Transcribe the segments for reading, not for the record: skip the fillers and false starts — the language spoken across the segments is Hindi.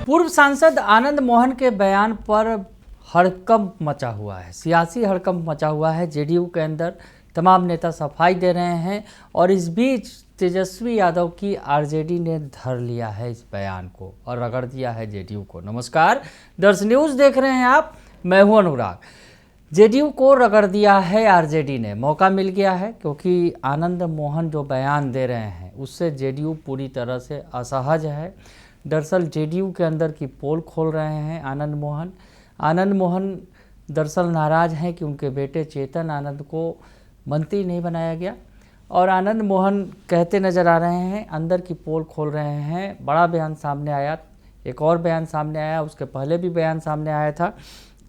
पूर्व सांसद आनंद मोहन के बयान पर हड़कंप मचा हुआ है, सियासी हड़कंप मचा हुआ है। जेडीयू के अंदर तमाम नेता सफाई दे रहे हैं और इस बीच तेजस्वी यादव की आरजेडी ने धर लिया है इस बयान को और रगड़ दिया है जेडीयू को। नमस्कार, दर्श न्यूज़ देख रहे हैं आप, मैं हूं अनुराग। जेडीयू को रगड़ दिया है आरजेडी ने, मौका मिल गया है क्योंकि आनंद मोहन जो बयान दे रहे हैं उससे जेडीयू पूरी तरह से असहज है। दरअसल जेडीयू के अंदर की पोल खोल रहे हैं आनंद मोहन दरअसल नाराज़ हैं कि उनके बेटे चेतन आनंद को मंत्री नहीं बनाया गया और आनंद मोहन कहते नज़र आ रहे हैं, अंदर की पोल खोल रहे हैं। बड़ा बयान सामने आया, एक और बयान सामने आया, उसके पहले भी बयान सामने आया था।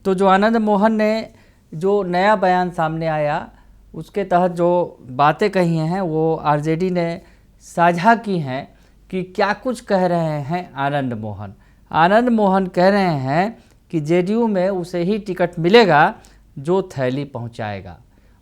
तो जो आनंद मोहन ने जो नया बयान सामने आया उसके तहत जो बातें कही हैं वो आरजेडी ने साझा की हैं कि क्या कुछ कह रहे हैं आनंद मोहन कह रहे हैं कि जेडीयू में उसे ही टिकट मिलेगा जो थैली पहुंचाएगा।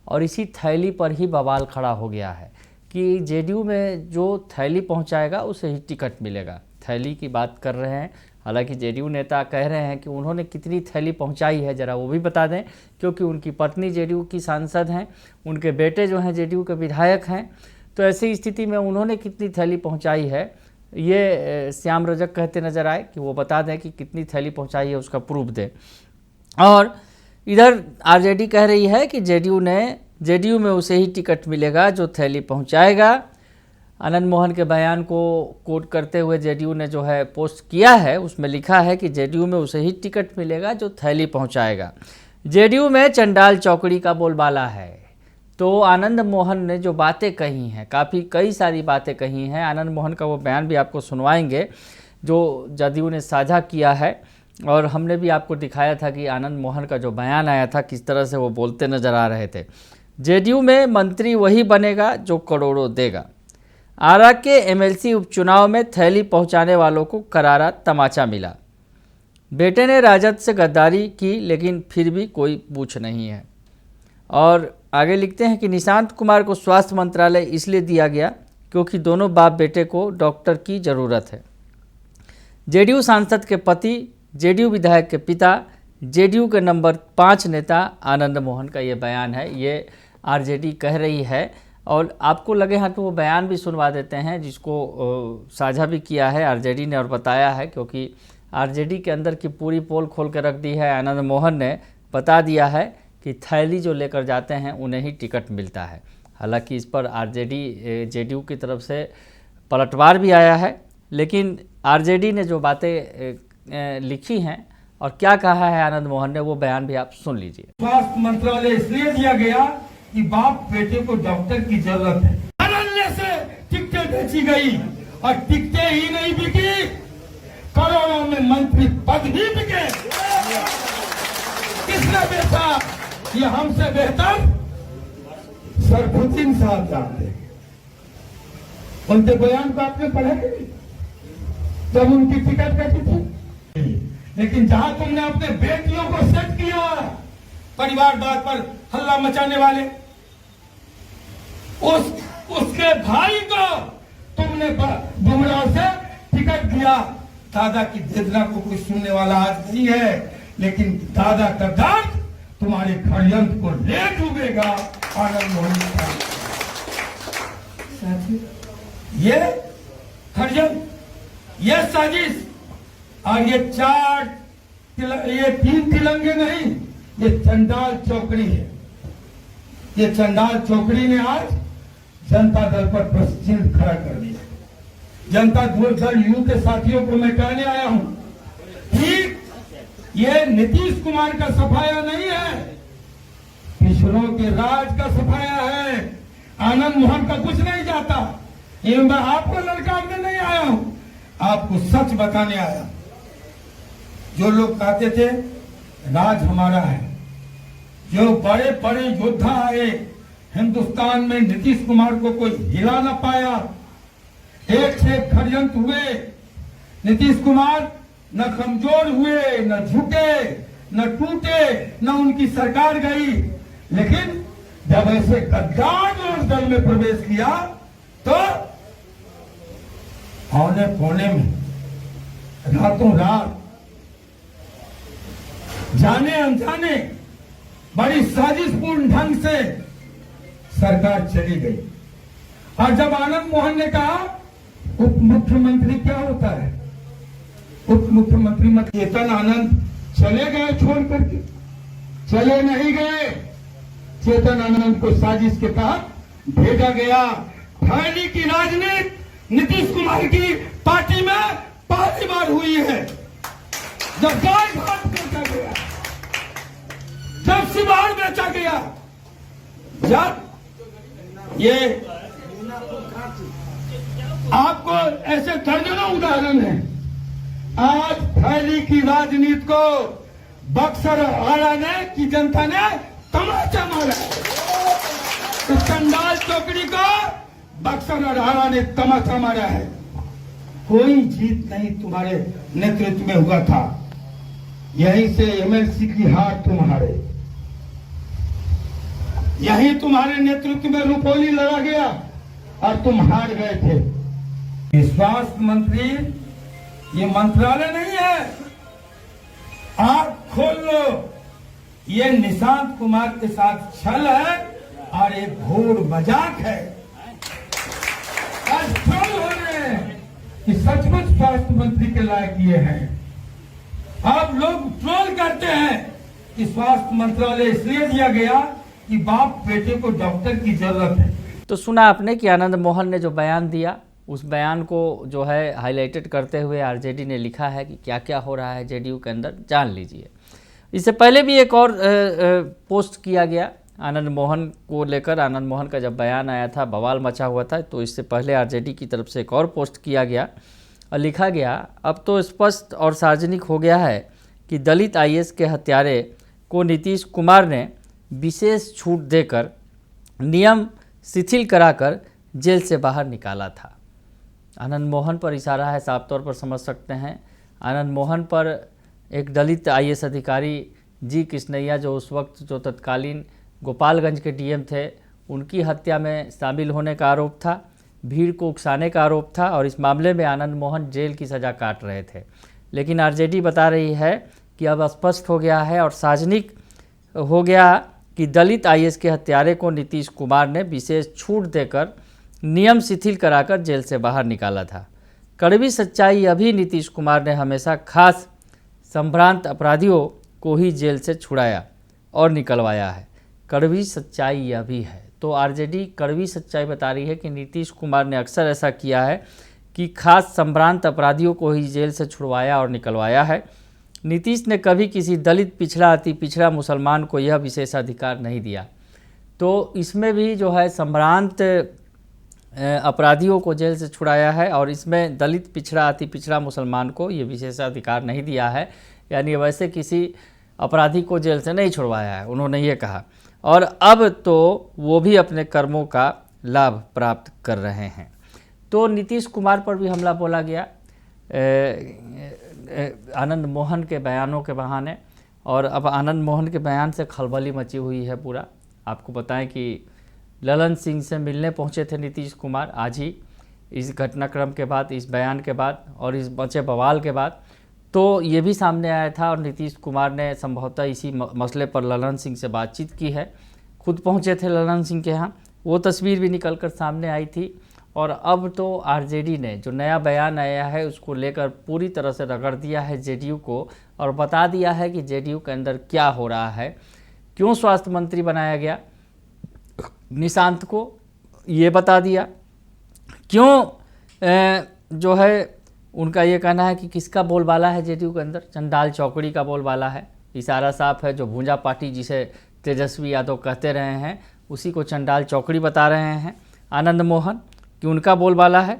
और इसी थैली पर ही बवाल खड़ा हो गया है कि जेडीयू में जो थैली पहुंचाएगा उसे ही टिकट मिलेगा। थैली की बात कर रहे हैं, हालांकि जेडीयू नेता कह रहे हैं कि उन्होंने कितनी थैली पहुंचाई है ज़रा वो भी बता दें, क्योंकि उनकी पत्नी जेडीयू की सांसद हैं, उनके बेटे जो हैं जेडीयू के विधायक हैं। तो ऐसी स्थिति में उन्होंने कितनी थैली पहुंचाई है ये श्याम रजक कहते नज़र आए कि वो बता दें कि कितनी थैली पहुंचाई है, उसका प्रूफ दें। और इधर आरजेडी कह रही है कि जेडीयू में उसे ही टिकट मिलेगा जो थैली पहुंचाएगा। आनंद मोहन के बयान को कोट करते हुए जेडीयू ने जो है पोस्ट किया है, उसमें लिखा है कि जेडीयू में उसे ही टिकट मिलेगा जो थैली पहुंचाएगा। जेडीयू में चंडाल चौकड़ी का बोलबाला है। तो आनंद मोहन ने जो बातें कही हैं, कई सारी बातें कही हैं। आनंद मोहन का वो बयान भी आपको सुनवाएंगे जो जदयू ने साझा किया है और हमने भी आपको दिखाया था कि आनंद मोहन का जो बयान आया था किस तरह से वो बोलते नज़र आ रहे थे। जेडीयू में मंत्री वही बनेगा जो करोड़ों देगा। आरा के एमएलसी उपचुनाव में थैली पहुंचाने वालों को करारा तमाचा मिला। बेटे ने राजद से गद्दारी की लेकिन फिर भी कोई पूछ नहीं है। और आगे लिखते हैं कि निशांत कुमार को स्वास्थ्य मंत्रालय इसलिए दिया गया क्योंकि दोनों बाप बेटे को डॉक्टर की ज़रूरत है। जेडीयू सांसद के पति, जेडीयू विधायक के पिता, जेडीयू के नंबर 5 नेता आनंद मोहन का ये बयान है, ये आरजेडी कह रही है। और आपको लगे हाँ तो वो बयान भी सुनवा देते हैं जिसको साझा भी किया है आरजेडी ने और बताया है, क्योंकि आरजेडी के अंदर की पूरी पोल खोल के रख दी है। आनंद मोहन ने बता दिया है कि थैली जो लेकर जाते हैं उन्हें ही टिकट मिलता है। हालांकि इस पर जेडीयू की तरफ से पलटवार भी आया है, लेकिन आरजेडी ने जो बातें लिखी हैं और क्या कहा है आनंद मोहन ने, वो बयान भी आप सुन लीजिए। स्वास्थ्य मंत्रालय इसलिए दिया गया कि बाप बेटे को डॉक्टर की जरूरत है। अनन्य से टिकटें बेची गई और टिकटें ही नहीं बिकी, करोड़ों में मंत्री पद भी बिके। किसने बेचा? ये हमसे बेहतर सरफुद्दीन साहब जानते हैं। उनके बयान को आपने पढ़ा नहीं जब उनकी टिकट कटी थी। लेकिन जहां तुमने अपने बेटियों को सेट किया परिवारवाद पर हल्ला मचाने वाले, उसके भाई को तुमने बुमराह से टिकट दिया। दादा की वेदना को कोई सुनने वाला आज नहीं है, लेकिन दादा का दर्द तुम्हारे षड्यंत्र को ले डूबेगा। आनंद मोहन ये षड्यंत्र, ये साजिश और ये 3 तिलंगे नहीं, ये चंडाल चौकड़ी है। ये चंडाल चौकड़ी ने आज जनता दल पर प्रश्न खड़ा कर दिया। जनता दल यू के साथियों को मैं कहने आया हूं, ठीक ये नीतीश कुमार का सफाया नहीं है, पिछड़ों के राज का सफाया है। आनंद मोहन का कुछ नहीं जाता। ये मैं आपको ललकारने नहीं आया हूं, आपको सच बताने आया। जो लोग कहते थे राज हमारा है, जो बड़े बड़े योद्धा आए हिंदुस्तान में, नीतीश कुमार को कोई हिला ना पाया। एक से एक षड्यंत्र हुए, नीतीश कुमार न कमजोर हुए, न झुके, न टूटे, न उनकी सरकार गई। लेकिन जब ऐसे गद्दार ने उस दल में प्रवेश किया तो औने पौने में रातों रात जाने अनजाने बड़ी साजिशपूर्ण ढंग से सरकार चली गई। और जब आनंद मोहन ने कहा उप मुख्यमंत्री क्या होता है, उप मुख्यमंत्री मत, चेतन आनंद चले गए छोड़ करके, चले नहीं गए। चेतन आनंद को साजिश के तहत भेजा गया। फैली की राजनीति नीतीश कुमार की पार्टी में पहली बार हुई है। जब गाय घाट बेचा गया, जब सिवाड़ बेचा गया, जब ये आपको ऐसे दर्जनों उदाहरण है। आज फैली की राजनीति को बक्सर आरा ने की जनता ने तमाचा मारा। तो चंडाल चौकड़ी को बक्सर और आरा ने तमाचा मारा है। कोई जीत नहीं तुम्हारे नेतृत्व में हुआ था। यहीं से एमएलसी की हार तुम हारे, यही तुम्हारे नेतृत्व में रुपौली लड़ा गया और तुम हार गए थे। स्वास्थ्य मंत्री ये मंत्रालय नहीं है, आंख खोल लो। ये निशांत कुमार के साथ छल है और एक घोर मजाक है। आज छल हो रहे हैं कि सचमुच स्वास्थ्य मंत्री के लायक ये हैं। अब लोग ट्रोल करते हैं कि स्वास्थ्य मंत्रालय इसलिए दिया गया कि बाप बेटे को डॉक्टर की जरूरत है। तो सुना आपने कि आनंद मोहन ने जो बयान दिया, उस बयान को जो है हाईलाइटेड करते हुए आरजेडी ने लिखा है कि क्या क्या हो रहा है जेडीयू के अंदर, जान लीजिए। इससे पहले भी एक और पोस्ट किया गया आनंद मोहन को लेकर। आनंद मोहन का जब बयान आया था, बवाल मचा हुआ था, तो इससे पहले आरजेडी की तरफ से एक और पोस्ट किया गया और लिखा गया, अब तो स्पष्ट और सार्वजनिक हो गया है कि दलित आईएएस के हत्यारे को नीतीश कुमार ने विशेष छूट देकर नियम शिथिल कराकर जेल से बाहर निकाला था। आनंद मोहन पर इशारा है, साफ तौर पर समझ सकते हैं। आनंद मोहन पर एक दलित आईएएस अधिकारी जी कृष्णैया, जो उस वक्त जो तत्कालीन गोपालगंज के डीएम थे, उनकी हत्या में शामिल होने का आरोप था, भीड़ को उकसाने का आरोप था और इस मामले में आनंद मोहन जेल की सज़ा काट रहे थे। लेकिन आरजेडी बता रही है कि अब स्पष्ट हो गया है और सार्वजनिक हो गया कि दलित आईएएस के हत्यारे को नीतीश कुमार ने विशेष छूट देकर नियम शिथिल कराकर जेल से बाहर निकाला था। कड़वी सच्चाई अभी नीतीश कुमार ने हमेशा खास संभ्रांत अपराधियों को ही जेल से छुड़ाया और निकलवाया है। कड़वी सच्चाई यह भी है। तो आरजेडी कड़वी सच्चाई बता रही है कि नीतीश कुमार ने अक्सर ऐसा किया है कि खास संभ्रांत अपराधियों को ही जेल से छुड़वाया और निकलवाया है। नीतीश ने कभी किसी दलित, पिछड़ा, अति पिछड़ा मुसलमान को यह विशेषाधिकार नहीं दिया। तो इसमें भी जो है संभ्रांत अपराधियों को जेल से छुड़ाया है और इसमें दलित, पिछड़ा, अति पिछड़ा मुसलमान को ये विशेषाधिकार नहीं दिया है। यानी वैसे किसी अपराधी को जेल से नहीं छुड़वाया है, उन्होंने ये कहा। और अब तो वो भी अपने कर्मों का लाभ प्राप्त कर रहे हैं। तो नीतीश कुमार पर भी हमला बोला गया आनंद मोहन के बयानों के बहाने, और अब आनंद मोहन के बयान से खलबली मची हुई है पूरा। आपको बताएं कि ललन सिंह से मिलने पहुंचे थे नीतीश कुमार आज ही, इस घटनाक्रम के बाद, इस बयान के बाद और इस मचे बवाल के बाद। तो ये भी सामने आया था और नीतीश कुमार ने संभवतः इसी मसले पर ललन सिंह से बातचीत की है, खुद पहुंचे थे ललन सिंह के यहाँ, वो तस्वीर भी निकलकर सामने आई थी। और अब तो आरजेडी ने जो नया बयान आया है उसको लेकर पूरी तरह से रगड़ दिया है जेडीयू को और बता दिया है कि जेडीयू के अंदर क्या हो रहा है, क्यों स्वास्थ्य मंत्री बनाया गया निशांत को, ये बता दिया, क्यों जो है उनका ये कहना है कि किसका बोलबाला है जेडीयू के अंदर, चंडाल चौकड़ी का बोलबाला है। इशारा साफ है, जो भूंजा पार्टी जिसे तेजस्वी यादव कहते रहे हैं उसी को चंडाल चौकड़ी बता रहे हैं आनंद मोहन कि उनका बोलबाला है।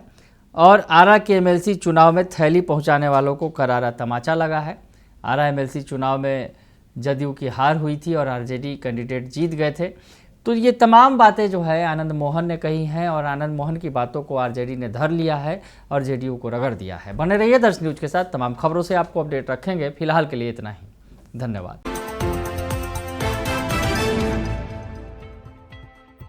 और आरा के एमएलसी चुनाव में थैली पहुंचाने वालों को करारा तमाचा लगा है। आरा एमएलसी चुनाव में जदयू की हार हुई थी और आरजेडी कैंडिडेट जीत गए थे। तो ये तमाम बातें जो है आनंद मोहन ने कही हैं और आनंद मोहन की बातों को आरजेडी ने धर लिया है और जेडीयू को रगड़ दिया है। बने रहिए दर्श न्यूज के साथ, तमाम खबरों से आपको अपडेट रखेंगे। फिलहाल के लिए इतना ही, धन्यवाद।